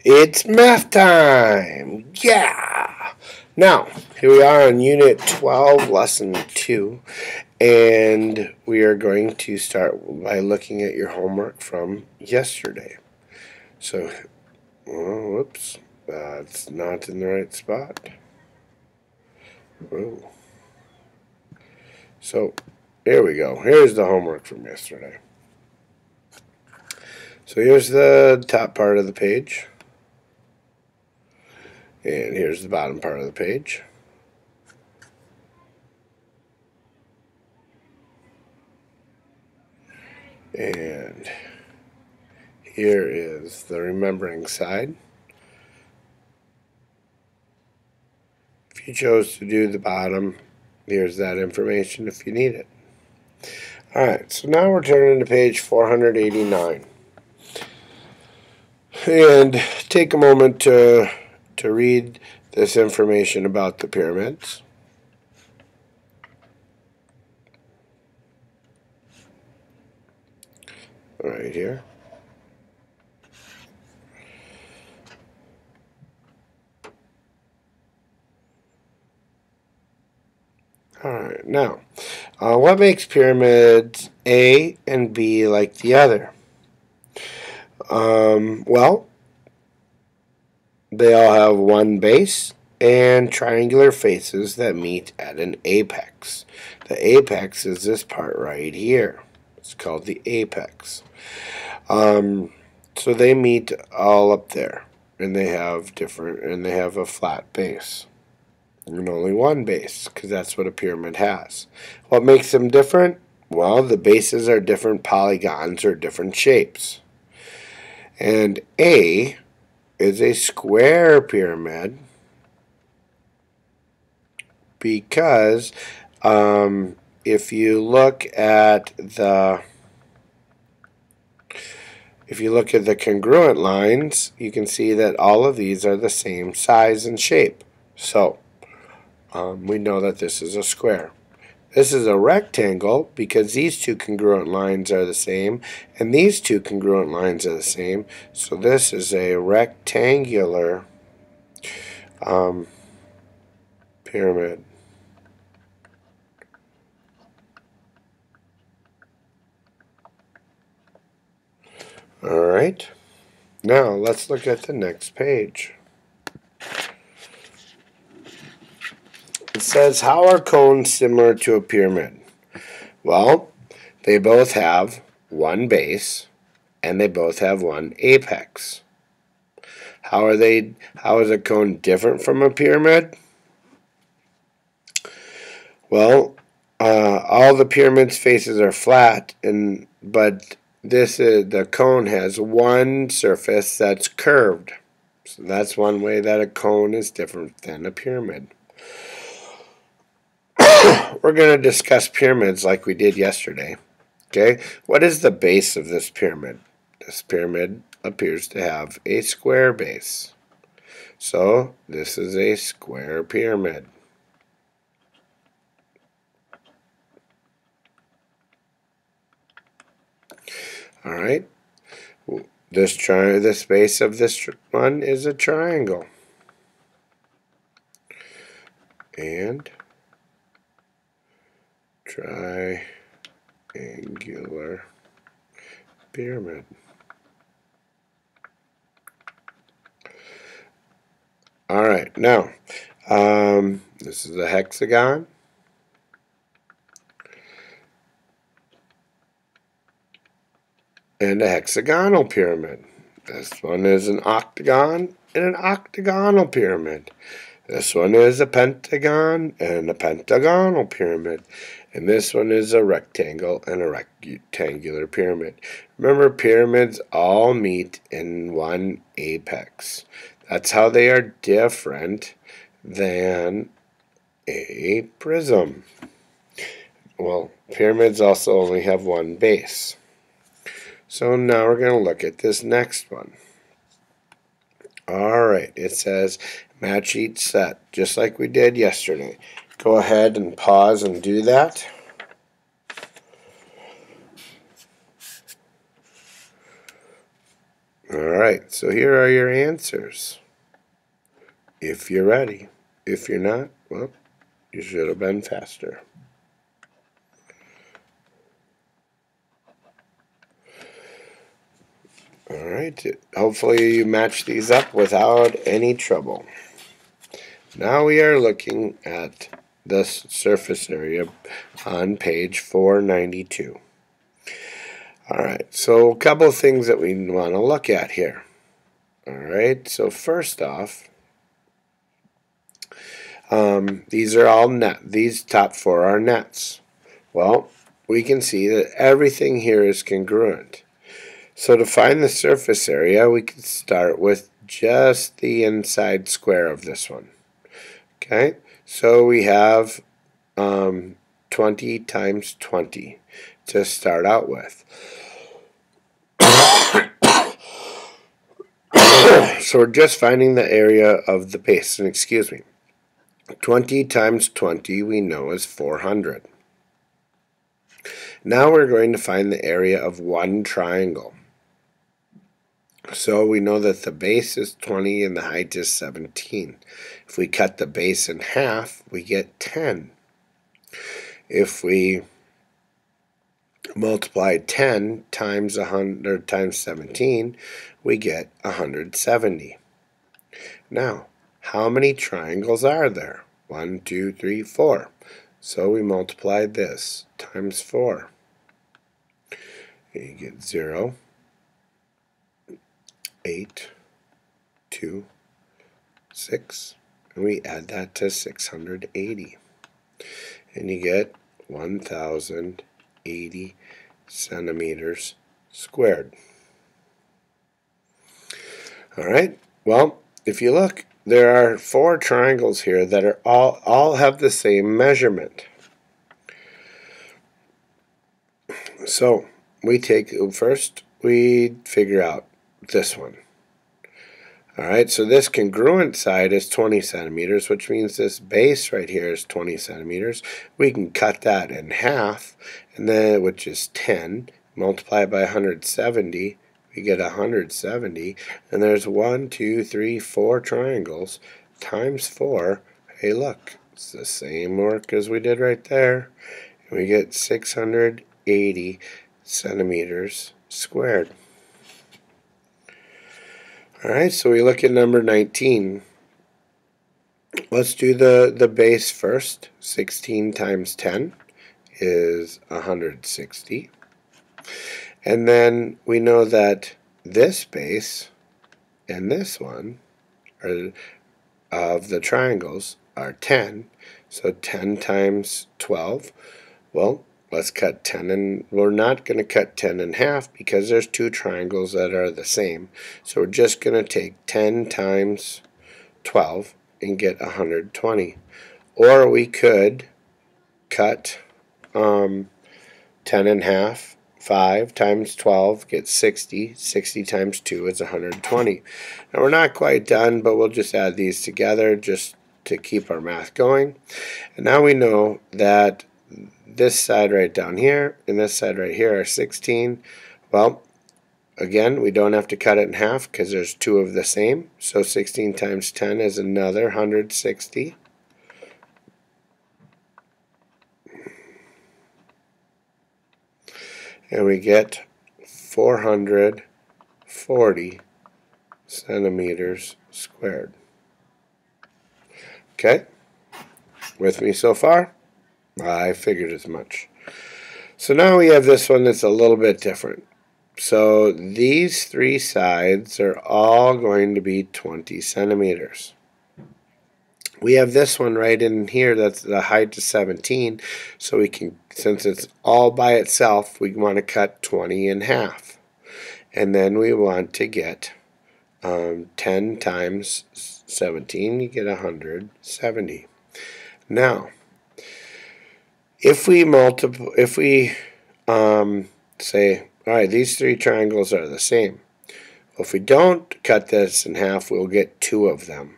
It's math time! Yeah! Now, here we are on Unit 12, Lesson 2, and we are going to start by looking at your homework from yesterday. So, whoops, that's not in the right spot. Whoa. So, here we go. Here's the homework from yesterday. So here's the top part of the page. And here's the bottom part of the page. And here is the remembering side. If you chose to do the bottom, here's that information if you need it. Alright, so now we're turning to page 489. And take a moment to read this information about the pyramids. Right here. Alright, now, what makes pyramids A and B like the other? Well, they all have one base and triangular faces that meet at an apex. The apex is this part right here. It's called the apex. So they meet all up there, and they have a flat base. And only one base, because that's what a pyramid has. What makes them different? Well, the bases are different polygons or different shapes. And A is a square pyramid because if you look at the congruent lines, you can see that all of these are the same size and shape. So we know that this is a square. This is a rectangle because these two congruent lines are the same and these two congruent lines are the same. So this is a rectangular pyramid. Alright, now let's look at the next page. It says, how are cones similar to a pyramid? Well, they both have one base and they both have one apex. How is a cone different from a pyramid? Well, all the pyramid's faces are flat, but the cone has one surface that's curved. So that's one way that a cone is different than a pyramid. We're going to discuss pyramids like we did yesterday. Okay, what is the base of this pyramid? This pyramid appears to have a square base. So this is a square pyramid. All right. This base of this one is a triangle. And triangular pyramid. All right, now this is a hexagon. And a hexagonal pyramid. This one is an octagon and an octagonal pyramid. This one is a pentagon and a pentagonal pyramid. And this one is a rectangle and a rectangular pyramid. Remember, pyramids all meet in one apex. That's how they are different than a prism. Well, pyramids also only have one base. So now we're going to look at this next one. Alright, it says match each set, just like we did yesterday. Go ahead and pause and do that. Alright, so here are your answers. If you're ready. If you're not, well, you should have been faster. Alright, hopefully you match these up without any trouble. Now we are looking at the surface area on page 492. Alright, so a couple of things that we want to look at here. Alright, so first off, these are all net. These top four are nets. Well, we can see that everything here is congruent. So to find the surface area, we can start with just the inside square of this one. Okay, so we have 20 times 20 to start out with. So we're just finding the area of the base, and excuse me. 20 times 20 we know is 400. Now we're going to find the area of one triangle. So we know that the base is 20 and the height is 17. If we cut the base in half, we get 10. If we multiply 10 times 100 times 17, we get 170. Now, how many triangles are there? 1, 2, 3, 4. So we multiply this times 4. You get 0, 8, 2, 6, and we add that to 680. And you get 1,080 centimeters squared. Alright, well, if you look, there are 4 triangles here that are all have the same measurement. So we take first we figure out this one. Alright, so this congruent side is 20 centimeters, which means this base right here is 20 centimeters. We can cut that in half, and then which is 10, multiply it by 170, we get 170, and there's 1, 2, 3, 4 triangles times 4. Hey, look, it's the same work as we did right there. And we get 680 centimeters squared. Alright, so we look at number 19. Let's do the base first. 16 times 10 is 160. And then we know that this base and this one are, of the triangles are 10. So 10 times 12. Well, let's cut 10, and we're not going to cut 10 in half because there's 2 triangles that are the same. So we're just going to take 10 times 12 and get 120. Or we could cut 10 in half. 5 times 12 gets 60. 60 times 2 is 120. Now we're not quite done, but we'll just add these together just to keep our math going. And now we know that this side right down here and this side right here are 16. Well, again, we don't have to cut it in half because there's 2 of the same. So 16 times 10 is another 160. And we get 440 centimeters squared. Okay? With me so far? I figured as much. So now we have this one that's a little bit different. So these 3 sides are all going to be 20 centimeters. We have this one right in here that's the height is 17, so we can, since it's all by itself, we want to cut 20 in half. And then we want to get 10 times 17, you get 170. Now, if we say, all right, these 3 triangles are the same. Well, if we don't cut this in half, we'll get 2 of them.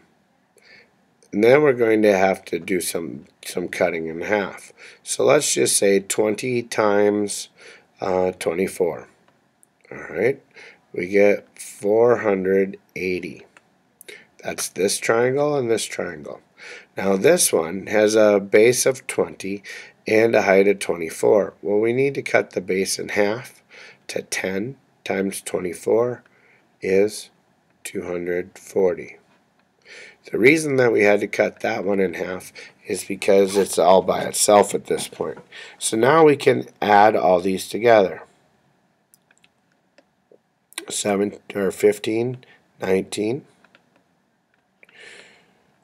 And then we're going to have to do some cutting in half. So let's just say 20 times 24. All right. we get 480. That's this triangle and this triangle. Now this one has a base of 20 and a height of 24. Well, we need to cut the base in half to 10 times 24 is 240. The reason that we had to cut that one in half is because it's all by itself at this point. So now we can add all these together. 15, 19.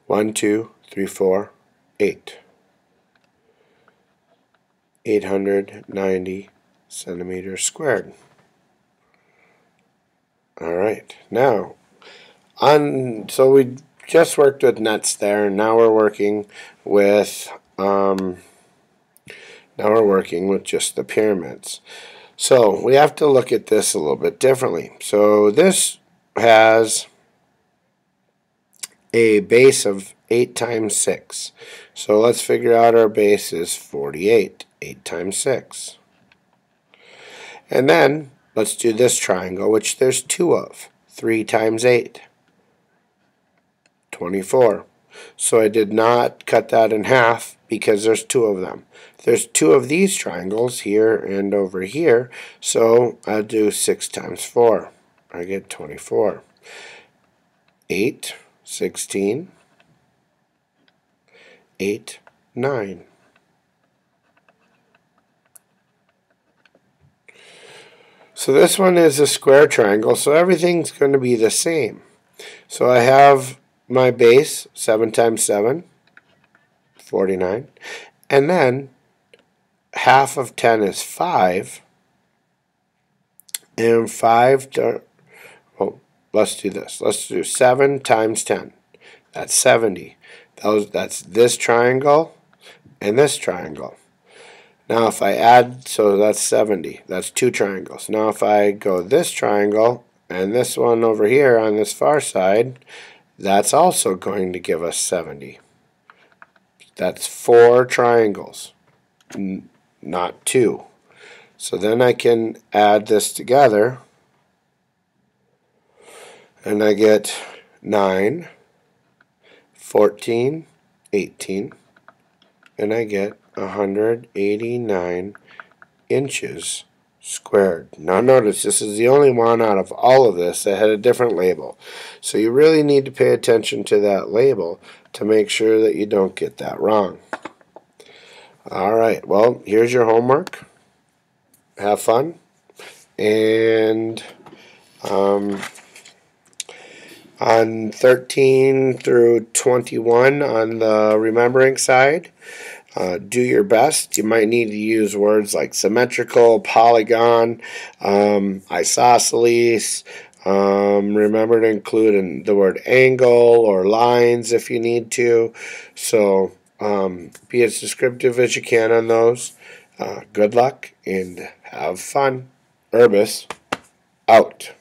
1, 2, 3, 4, 8. 890 centimeters squared. Alright, now, so we just worked with nuts there, and now we're working with just the pyramids. So we have to look at this a little bit differently. So this has a base of 8 times 6. So let's figure out our base is 48. 8 times 6. And then let's do this triangle, which there's 2 of. 3 times 8. 24. So I did not cut that in half because there's 2 of them. There's 2 of these triangles here and over here, so I'll do 6 times 4. I get 24. 8, 16, 8, 9. So this one is a square triangle, so everything's going to be the same. So I have my base, 7 times 7, 49. And then half of 10 is 5. And 5, well, let's do this. Let's do 7 times 10. That's 70. That's this triangle and this triangle. Now if I add, so that's 70. That's 2 triangles. Now if I go this triangle and this one over here on this far side, that's also going to give us 70. That's 4 triangles, not 2. So then I can add this together, and I get 9, 14, 18, and I get 189 inches squared. Now notice this is the only one out of all of this that had a different label. So you really need to pay attention to that label to make sure that you don't get that wrong. Alright, well, here's your homework. Have fun. And on 13 through 21 on the remembering side, do your best. You might need to use words like symmetrical, polygon, isosceles. Remember to include the word angle or lines if you need to. So be as descriptive as you can on those. Good luck and have fun. Urbis out.